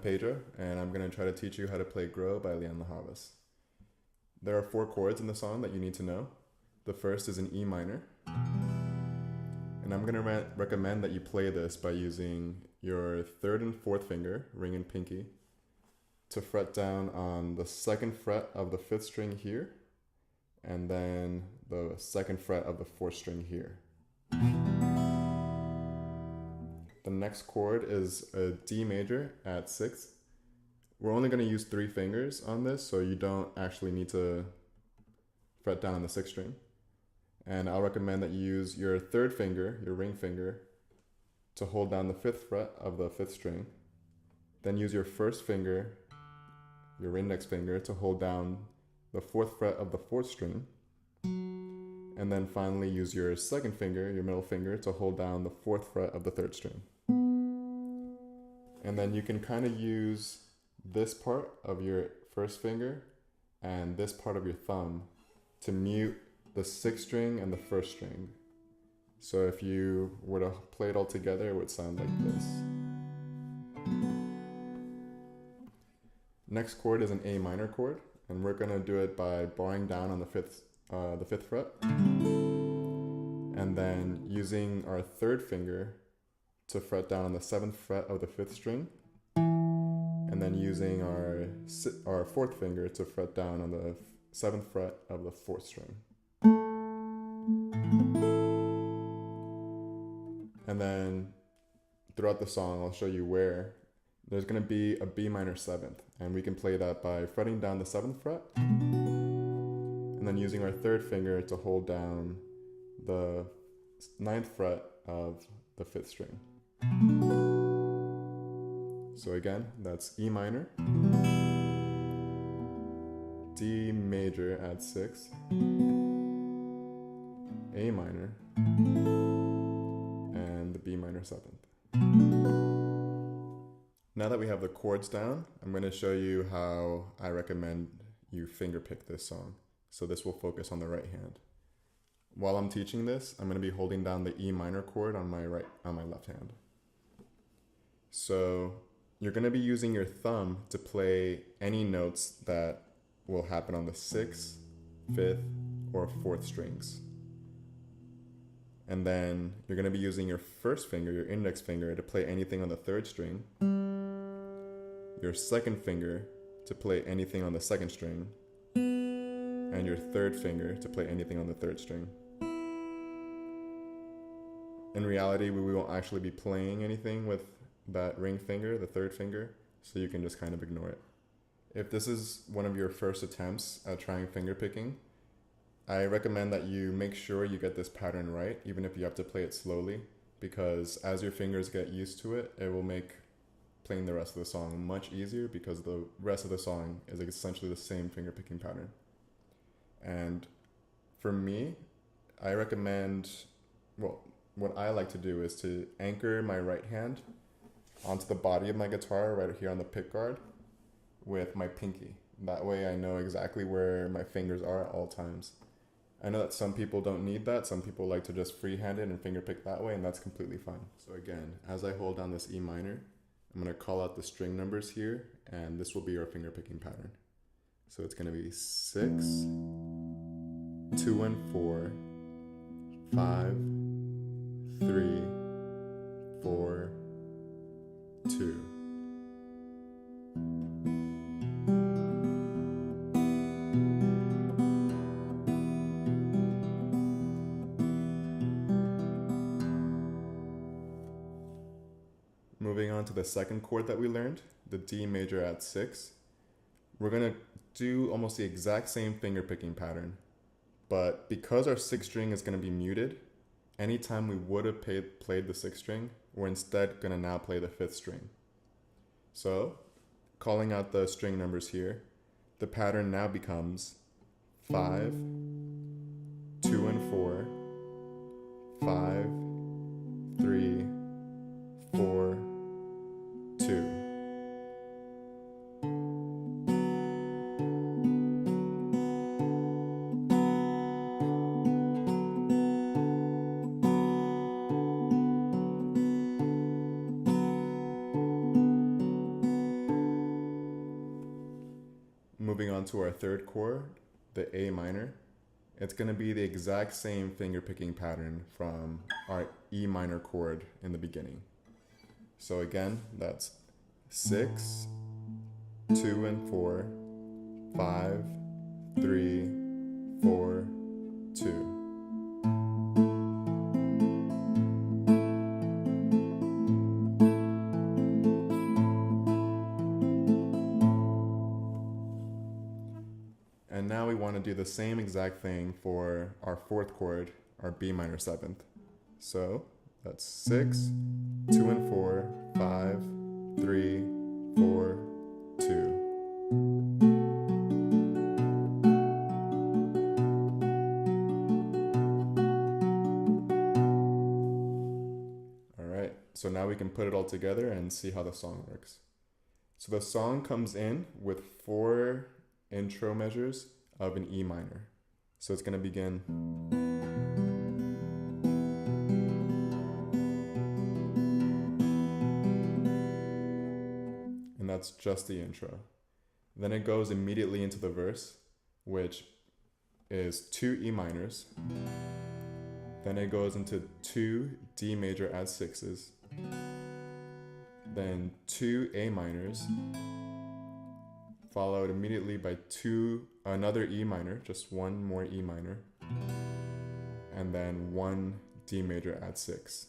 Pedro, and I'm going to try to teach you how to play Grow by Lianne La Havas. There are 4 chords in the song that you need to know. The first is an E minor, and I'm going to recommend that you play this by using your 3rd and 4th finger, ring and pinky, to fret down on the 2nd fret of the 5th string here, and then the 2nd fret of the 4th string here. The next chord is a D major at 6th. We're only going to use 3 fingers on this, so you don't actually need to fret down on the 6th string. And I'll recommend that you use your 3rd finger, your ring finger, to hold down the 5th fret of the 5th string. Then use your 1st finger, your index finger, to hold down the 4th fret of the 4th string. And then finally use your 2nd finger, your middle finger, to hold down the 4th fret of the 3rd string. And then you can kind of use this part of your 1st finger and this part of your thumb to mute the 6th string and the 1st string. So if you were to play it all together, it would sound like this. Next chord is an A minor chord, and we're going to do it by bowing down on the 5th fret, and then using our 3rd finger to fret down on the 7th fret of the 5th string, and then using our 4th finger to fret down on the 7th fret of the 4th string. And then throughout the song, I'll show you where there's going to be a B minor 7th, and we can play that by fretting down the 7th fret, and then using our 3rd finger to hold down the 9th fret of the 5th string. So again, that's E minor, D major at 6th, A minor, and the B minor 7th. Now that we have the chords down, I'm going to show you how I recommend you finger pick this song. So this will focus on the right hand. While I'm teaching this, I'm going to be holding down the E minor chord on my left hand. So you're going to be using your thumb to play any notes that will happen on the 6th, 5th, or 4th strings. And then you're going to be using your 1st finger, your index finger, to play anything on the 3rd string, your 2nd finger to play anything on the 2nd string, and your 3rd finger to play anything on the 3rd string. In reality, we won't actually be playing anything with that ring finger, the 3rd finger, so you can just kind of ignore it. If this is one of your first attempts at trying finger picking, I recommend that you make sure you get this pattern right, even if you have to play it slowly, because as your fingers get used to it, it will make playing the rest of the song much easier, because the rest of the song is essentially the same finger picking pattern. And for me, I recommend, well, what I like to do is to anchor my right hand onto the body of my guitar right here on the pick guard with my pinky. That way I know exactly where my fingers are at all times. I know that some people don't need that. Some people like to just freehand it and finger pick that way, and that's completely fine. So again, as I hold down this E minor, I'm going to call out the string numbers here, and this will be our finger picking pattern. So it's going to be 6, 2 and 4, 5, 3, 4, 2. Moving on to the 2nd chord that we learned, the D major at 6. We're going to do almost the exact same finger picking pattern, but because our 6th string is going to be muted, anytime we would have played the 6th string, we're instead going to now play the 5th string. So, calling out the string numbers here, the pattern now becomes 5, 2 and 4, 5, 3, 4, 2. moving on to our third chord, the A minor, it's going to be the exact same finger picking pattern from our E minor chord in the beginning. So again, that's 6, 2 and 4, 5, 3, 4, 2. And now we want to do the same exact thing for our fourth chord, our B minor 7th. So that's 6, 2 and 4, 5, 3, 4, 2. All right, so now we can put it all together and see how the song works. So the song comes in with 4 intro measures of an E minor. So it's going to begin. And that's just the intro. Then it goes immediately into the verse, which is 2 E minors. Then it goes into 2 D major add 6s. Then 2 A minors, followed immediately by another E minor, just one more E minor, and then 1 D major add 6.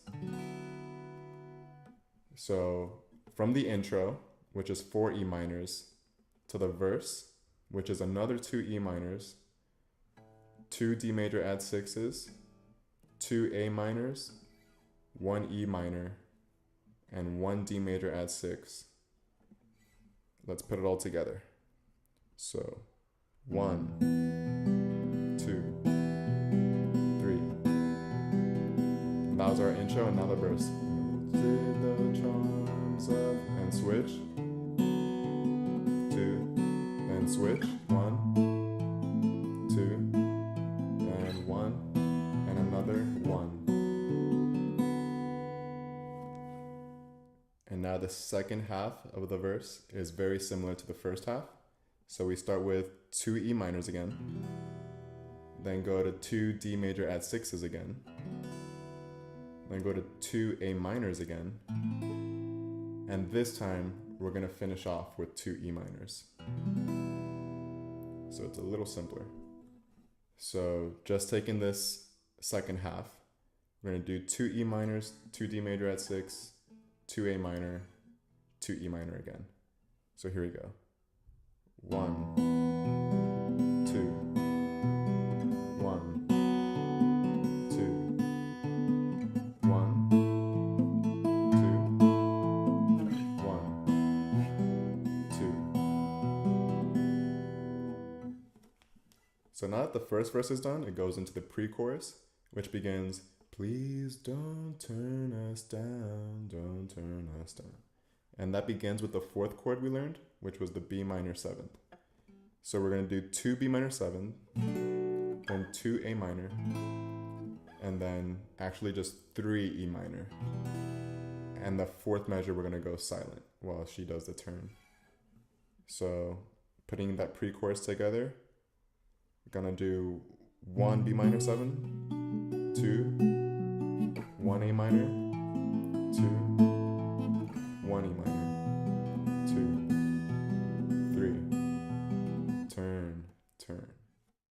So from the intro, which is 4 E minors, to the verse, which is another 2 E minors, 2 D major add 6s, 2 A minors, 1 E minor, and 1 D major add 6. Let's put it all together. So 1, 2, 3. And that was our intro, and now the verse. Did the charms of, and switch. 2, and switch. 1, 2, and 1, and another 1. And now the second half of the verse is very similar to the first half. So we start with 2 E minors again, then go to 2 D major add 6s again, then go to 2 A minors again, and this time we're going to finish off with 2 E minors. So it's a little simpler. So just taking this second half, we're going to do 2 E minors, 2 D major add 6, 2 A minor, 2 E minor again. So here we go. 1, 2, 1, 2, 1, 2, 1, 2. So now that the first verse is done, it goes into the pre-chorus, which begins, please don't turn us down, don't turn us down. And that begins with the fourth chord we learned, which was the B minor 7th. So we're going to do 2 B minor 7, then 2 A minor, and then actually just 3 E minor. And the fourth measure, we're going to go silent while she does the turn. So putting that pre-chorus together, we're going to do 1 B minor 7, 2, 1 A minor,